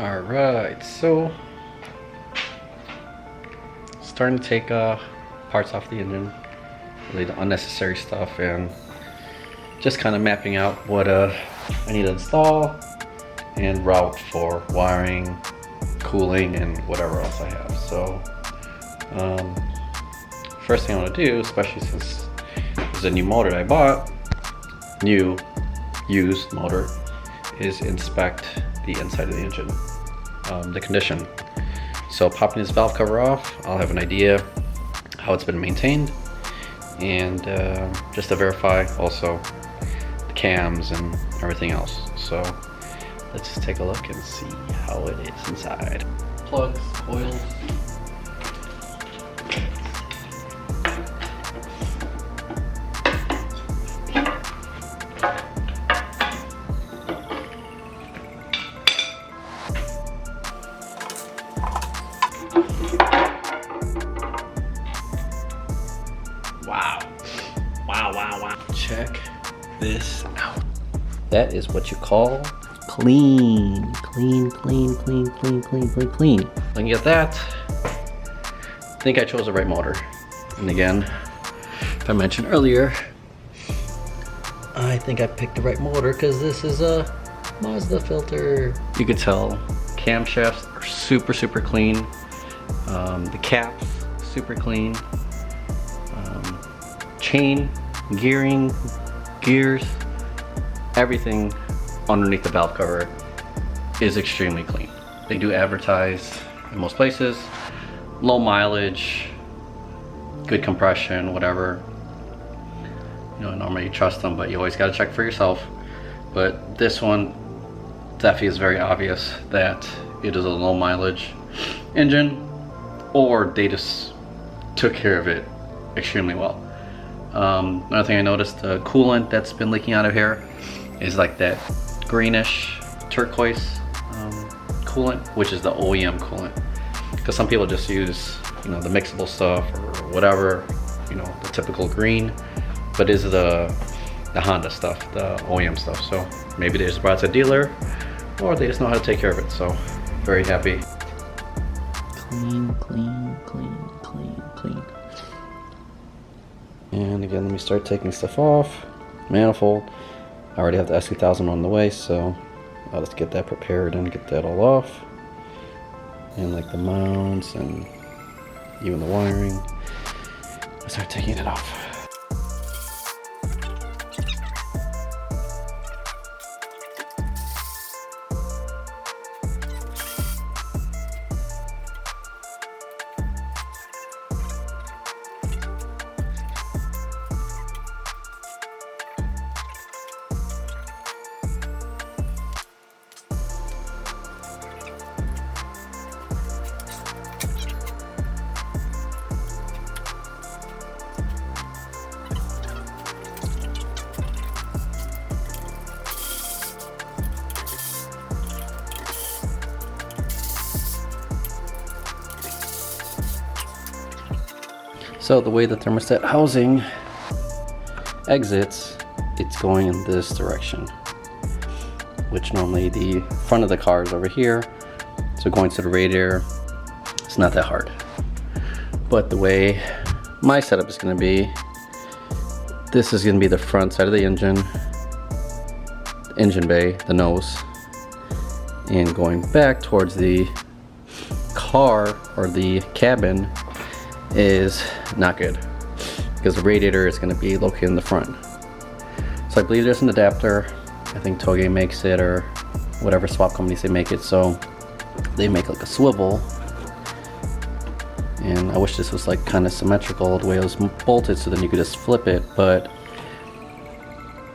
Alright, so starting to take parts off the engine, really the unnecessary stuff, and just kind of mapping out what I need to install and route for wiring, cooling, and whatever else I have. So first thing I want to do, especially since this is a new motor that I bought, new used motor, is inspect the inside of the engine, the condition. So popping this valve cover off, I'll have an idea how it's been maintained, and just to verify also the cams and everything else. So let's just take a look and see how it is inside. Plugs, coils. Wow. Check this out. That is what you call clean. Clean. Looking at that, I think I chose the right motor. And again, if I mentioned earlier, I think I picked the right motor because this is a Mazda filter. You could tell camshafts are super clean. The caps, super clean. Chain, gearing, gears, everything underneath the valve cover is extremely clean. They do advertise in most places, low mileage, good compression, whatever. You know, normally you trust them, but you always got to check for yourself. But this one definitely is very obvious that it is a low mileage engine, or they just took care of it extremely well. Another thing I noticed, the coolant that's been leaking out of here is like that greenish turquoise coolant, which is the OEM coolant. Because some people just use, you know, the mixable stuff or whatever, you know, the typical green, but is the Honda stuff, the OEM stuff. So maybe they just brought it to a dealer, or they just know how to take care of it. So very happy. Clean. And again, let me start taking stuff off. Manifold, I already have the S2000 on the way, so I'll just get that prepared and get that all off. And like the mounts and even the wiring, I'll start taking it off. So the way the thermostat housing exits, it's going in this direction, which normally the front of the car is over here. So going to the radiator, it's not that hard. But the way my setup is going to be, this is going to be the front side of the engine bay, the nose, and going back towards the car or the cabin is not good, because the radiator is going to be located in the front. So I believe there's an adapter, I think Toge makes it, or whatever swap companies they make it, so they make like a swivel, and I wish this was like kind of symmetrical the way it was bolted, so then you could just flip it. But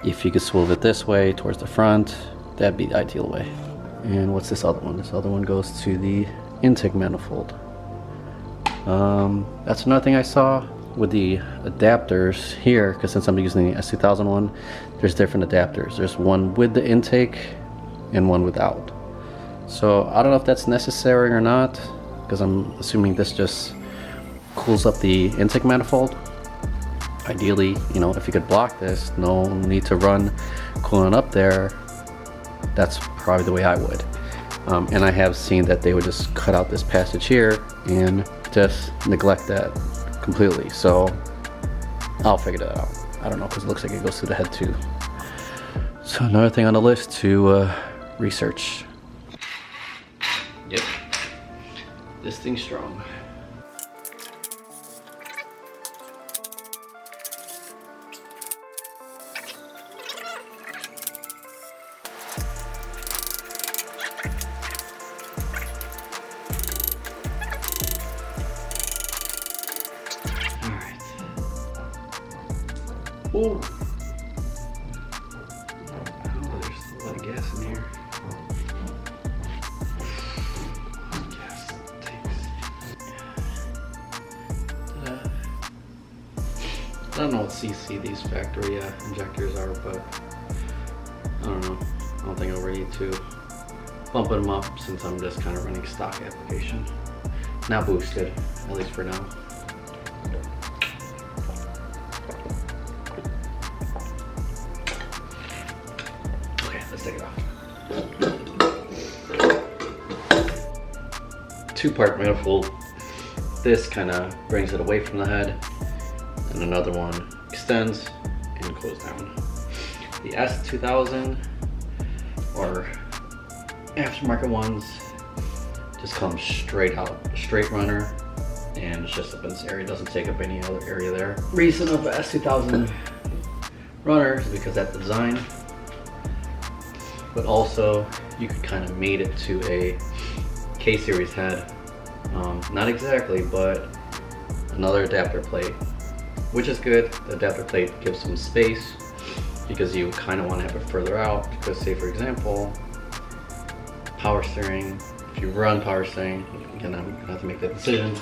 if you could swivel it this way towards the front, that'd be the ideal way. And what's this other one? This other one goes to the intake manifold. That's another thing I saw with the adapters here, because since I'm using the S2000 one, there's different adapters. There's one with the intake and one without. So I don't know if that's necessary or not, because I'm assuming this just cools up the intake manifold. Ideally, you know, if you could block this, no need to run coolant up there. That's probably the way I would. And I have seen that they would just cut out this passage here and just neglect that completely. So I'll figure that out. I don't know, because it looks like it goes through the head too. So another thing on the list to research. Yep, this thing's strong. Ooh. Oh, there's a lot of gas in here. Gas tanks. I don't know what CC these factory injectors are, but I don't know. I don't think I'll really need to bump them up since I'm just kind of running stock application. Not boosted, at least for now. Let's take it off. 2-part manifold. This kind of brings it away from the head, and another one extends and goes down. The S2000 or aftermarket ones just come straight out, straight runner, and it's just up in this area. It doesn't take up any other area there. Reason of the S2000 runner is because that's the design. But also you could kind of mate it to a K-series head. Not exactly, but another adapter plate, which is good. The adapter plate gives some space because you kind of want to have it further out, because say for example, power steering, if you run power steering, you're gonna have to make that decision.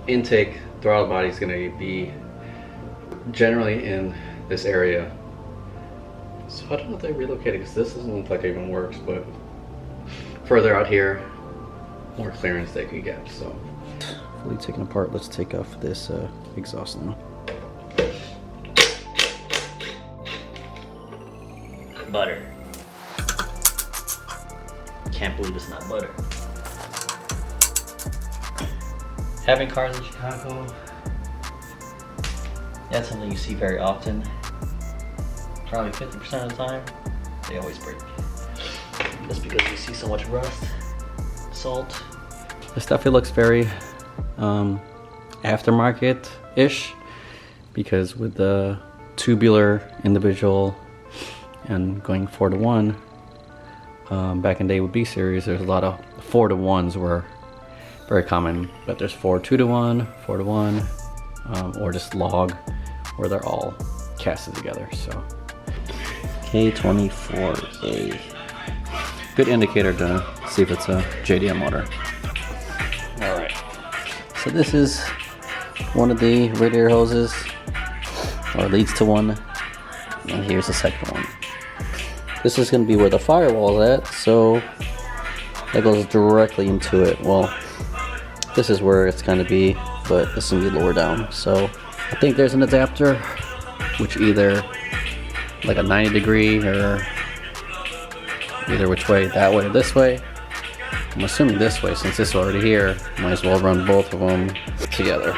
Intake throttle body is going to be generally in this area. So I don't know if they relocated, because this doesn't look like it even works, but further out here, more clearance they could get. So fully taken apart, let's take off this exhaust now. Butter. Can't believe it's not butter. Having cars in Chicago, that's something you see very often. Probably 50% of the time, they always break. That's because you see so much rust, salt. This definitely looks very aftermarket-ish, because with the tubular individual and going 4-to-1, back in the day with B series, there's a lot of 4-to-1s were very common, but there's 2-to-1, 4-to-1, or just log, where they're all casted together. So K24A, good indicator to see if it's a JDM motor. All right, so this is one of the radiator hoses, or leads to one, and here's the second one. This is going to be where the firewall is at, so that goes directly into it. Well, this is where it's going to be, but this is going to be lower down. So I think there's an adapter, which either like a 90-degree or either which way, that way or this way. I'm assuming this way, since this is already here. Might as well run both of them together.